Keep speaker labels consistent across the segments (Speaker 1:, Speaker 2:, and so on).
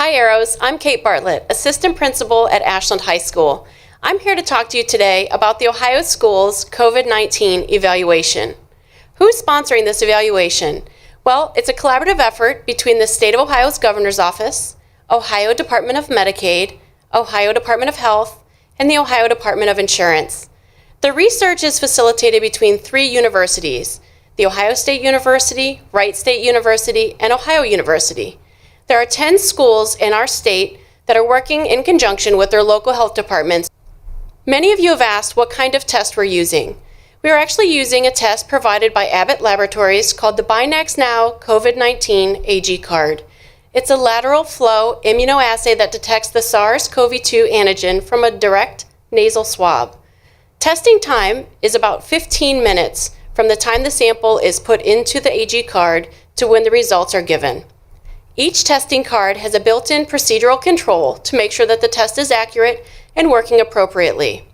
Speaker 1: Hi Arrows, I'm Kate Bartlett, Assistant Principal at Ashland High School. I'm here to talk to you today about the Ohio Schools COVID-19 evaluation. Who's sponsoring this evaluation? Well, it's a collaborative effort between the State of Ohio's Governor's Office, Ohio Department of Medicaid, Ohio Department of Health, and the Ohio Department of Insurance. The research is facilitated between 3 universities, the Ohio State University, Wright State University, and Ohio University. There are 10 schools in our state that are working in conjunction with their local health departments. Many of you have asked what kind of test we're using. We are actually using a test provided by Abbott Laboratories called the BinaxNOW COVID-19 AG card. It's a lateral flow immunoassay that detects the SARS-CoV-2 antigen from a direct nasal swab. Testing time is about 15 minutes from the time the sample is put into the AG card to when the results are given. Each testing card has a built-in procedural control to make sure that the test is accurate and working appropriately.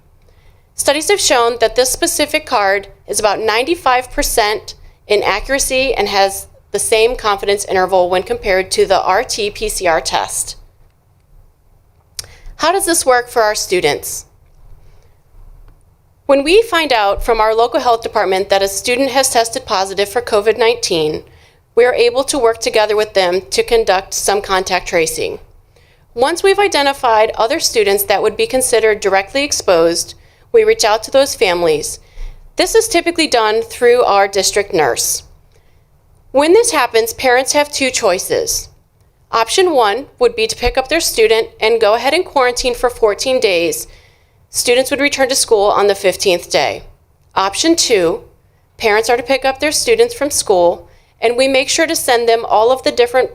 Speaker 1: Studies have shown that this specific card is about 95% in accuracy and has the same confidence interval when compared to the RT-PCR test. How does this work for our students? When we find out from our local health department that a student has tested positive for COVID-19, we are able to work together with them to conduct some contact tracing. Once we've identified other students that would be considered directly exposed, we reach out to those families. This is typically done through our district nurse. When this happens, parents have 2 choices. Option 1 would be to pick up their student and go ahead and quarantine for 14 days. Students would return to school on the 15th day. Option 2, parents are to pick up their students from school, and we make sure to send them all of the different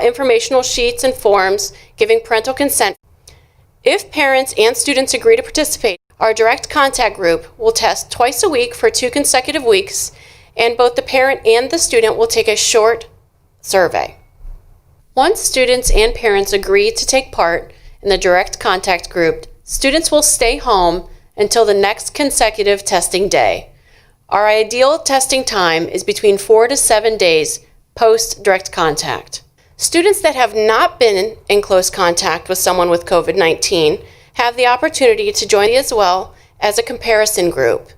Speaker 1: informational sheets and forms giving parental consent. If parents and students agree to participate, our direct contact group will test twice a week for 2 consecutive weeks, and both the parent and the student will take a short survey. Once students and parents agree to take part in the direct contact group, students will stay home until the next consecutive testing day. Our ideal testing time is between 4 to 7 days post-direct contact. Students that have not been in close contact with someone with COVID-19 have the opportunity to join as well as a comparison group.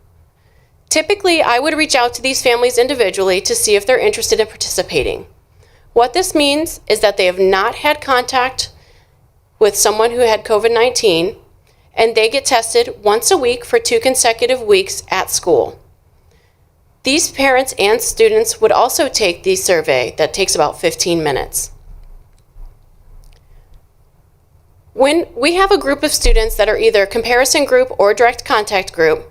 Speaker 1: Typically, I would reach out to these families individually to see if they're interested in participating. What this means is that they have not had contact with someone who had COVID-19, and they get tested once a week for 2 consecutive weeks at school. These parents and students would also take the survey that takes about 15 minutes. When we have a group of students that are either comparison group or direct contact group,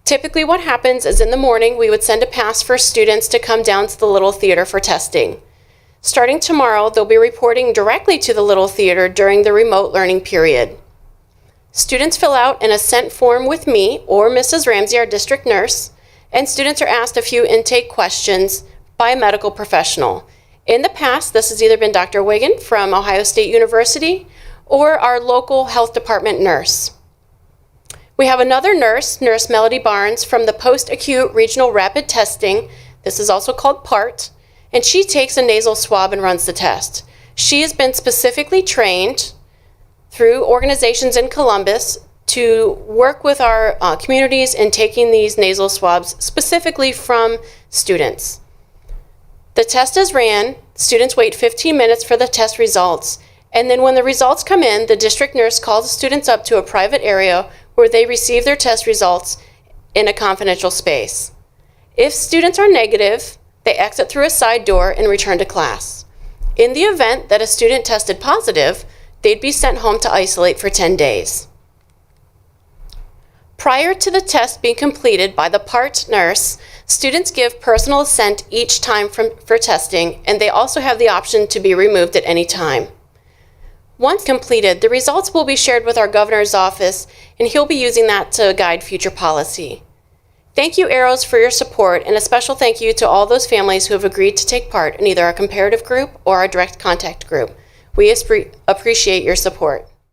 Speaker 1: typically what happens is in the morning we would send a pass for students to come down to the Little Theater for testing. Starting tomorrow, they'll be reporting directly to the Little Theater during the remote learning period. Students fill out an assent form with me or Mrs. Ramsey, our district nurse, and students are asked a few intake questions by a medical professional. In the past, this has either been Dr. Wiggin from Ohio State University or our local health department nurse. We have another nurse, Nurse Melody Barnes, from the Post-Acute Regional Rapid Testing. This is also called PART, and she takes a nasal swab and runs the test. She has been specifically trained through organizations in Columbus to work with our communities in taking these nasal swabs specifically from students. The test is ran, students wait 15 minutes for the test results, and then when the results come in, the district nurse calls the students up to a private area where they receive their test results in a confidential space. If students are negative, they exit through a side door and return to class. In the event that a student tested positive, they'd be sent home to isolate for 10 days. Prior to the test being completed by the PART nurse, students give personal assent each time for testing, and they also have the option to be removed at any time. Once completed, the results will be shared with our governor's office, and he'll be using that to guide future policy. Thank you, Arrows, for your support, and a special thank you to all those families who have agreed to take part in either our comparative group or our direct contact group. We appreciate your support.